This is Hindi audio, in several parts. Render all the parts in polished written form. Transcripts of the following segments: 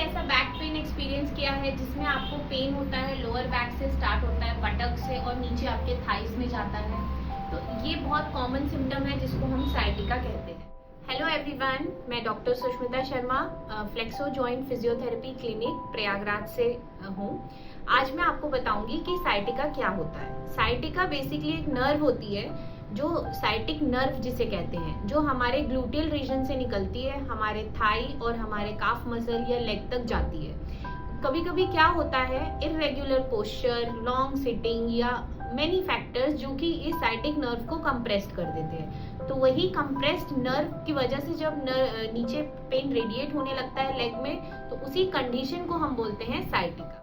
ऐसा बैक पेन एक्सपीरियंस किया है जिसमें आपको पेन होता है, लोअर बैक से स्टार्ट होता है, बटक से और नीचे आपके थाइस में जाता है? तो ये बहुत कॉमन सिम्टम है जिसको हम साइटिका कहते हैं। हेलो एवरीवन, मैं doctor Sushmita Sharma, flexo joint physiotherapy clinic Prayagraj से हूँ। आज मैं आपको बताऊंगी कि साइटिका क्या होता है। साइटिका बेसिकली एक नर्व होती है, जो साइटिक नर्व जिसे कहते हैं, जो हमारे ग्लूटियल रीजन से निकलती है, हमारे थाई और हमारे काफ मसल या लेग तक जाती है। कभी कभी क्या होता है, इरेगुलर पोस्चर, लॉन्ग सिटिंग या मेनी फैक्टर्स जो कि इस साइटिक नर्व को कंप्रेस्ड कर देते हैं। तो वही कंप्रेस्ड नर्व की वजह से जब नीचे पेन रेडिएट होने लगता है लेग में, तो उसी कंडीशन को हम बोलते हैं साइटिका।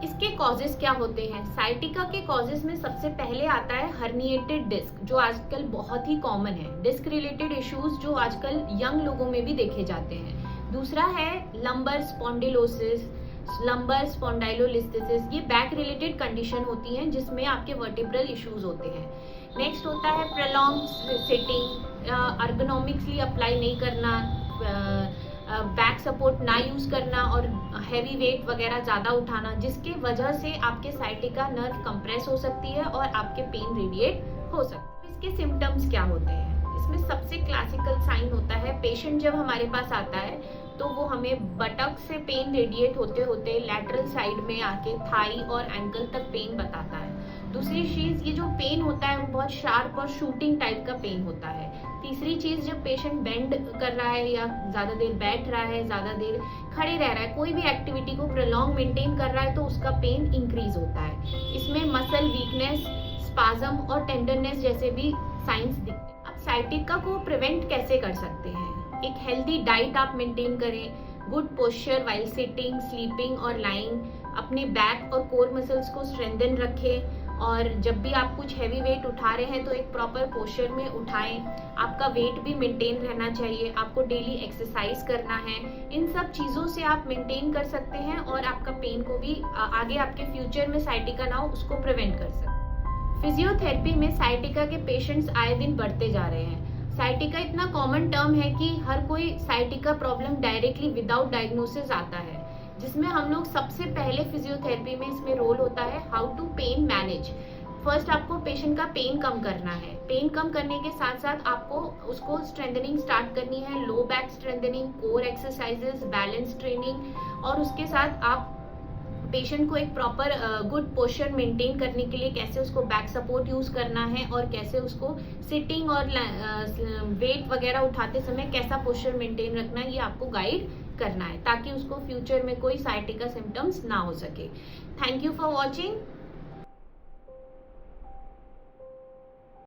इसके कॉजेस क्या होते हैं? साइटिका के कॉजेस में सबसे पहले आता है हर्निएटेड डिस्क, जो आजकल बहुत ही कॉमन है। डिस्क रिलेटेड इश्यूज जो आजकल यंग लोगों में भी देखे जाते हैं। दूसरा है लंबर स्पॉन्डिलोसिस, लंबर स्पॉन्डाइलोलिस्थेसिस। ये बैक रिलेटेड कंडीशन होती हैं जिसमें आपके वर्टिब्रल इश्यूज होते हैं। नेक्स्ट होता है प्रोलॉन्ग सिटिंग, अर्गोनॉमिक्सली अप्लाई नहीं करना, बैक सपोर्ट ना यूज करना और हैवी वेट वगैरह ज्यादा उठाना, जिसके वजह से आपके साइटिका नर्व कंप्रेस हो सकती है और आपके पेन रेडिएट हो सकता है। इसके सिम्टम्स क्या होते हैं? इसमें सबसे क्लासिकल साइन होता है, पेशेंट जब हमारे पास आता है तो वो हमें बटक से पेन रेडिएट होते होते लैटरल साइड में आके थाई और एंकल तक पेन बताता है। दूसरी चीज, ये जो पेन होता है वो बहुत शार्प और शूटिंग टाइप का पेन होता है। तीसरी चीज, जब पेशेंट बेंड कर रहा है या ज्यादा देर बैठ रहा है, ज्यादा देर खड़े रह रहा है, कोई भी एक्टिविटी को प्रोलॉन्ग मेंटेन कर रहा है, तो उसका पेन इंक्रीज होता है। इसमें मसल वीकनेस, स्पाज्म और टेंडरनेस जैसे भी साइंस दिखते हैं। अब साइटिका को प्रिवेंट कैसे कर सकते हैं? एक हेल्दी डाइट आप मेंटेन करें, good posture while sitting, sleeping और लाइंग, अपने बैक और कोर मसल्स को स्ट्रेंथन रखें, और जब भी आप कुछ हैवी वेट उठा रहे हैं तो एक प्रॉपर पोस्चर में उठाएं। आपका वेट भी मेंटेन रहना चाहिए, आपको डेली एक्सरसाइज करना है। इन सब चीज़ों से आप मेंटेन कर सकते हैं और आपका पेन को भी आगे आपके फ्यूचर में साइटिका ना हो उसको प्रिवेंट कर सकते हैं। फिजियोथेरेपी में साइटिका के पेशेंट्स आए दिन बढ़ते जा रहे हैं। साइटिका इतना कॉमन टर्म है कि हर कोई sciatica problem directly without diagnosis आता है, जिसमें हम लोग सबसे पहले फिजियोथेरेपी में इसमें रोल होता है how to pain manage. First आपको पेशेंट का पेन कम करना है। पेन कम करने के साथ साथ आपको उसको स्ट्रेंथनिंग स्टार्ट करनी है, low back strengthening, core exercises, balance training, और उसके साथ आप पेशेंट को एक प्रॉपर गुड पोस्चर मेंटेन करने के लिए कैसे उसको बैक सपोर्ट यूज करना है और कैसे उसको सिटिंग और वेट वगैरह उठाते समय कैसा पोस्चर मेंटेन रखना है, ये आपको गाइड करना है ताकि उसको फ्यूचर में कोई साइटिका सिम्टम्स ना हो सके। Thank you for watching.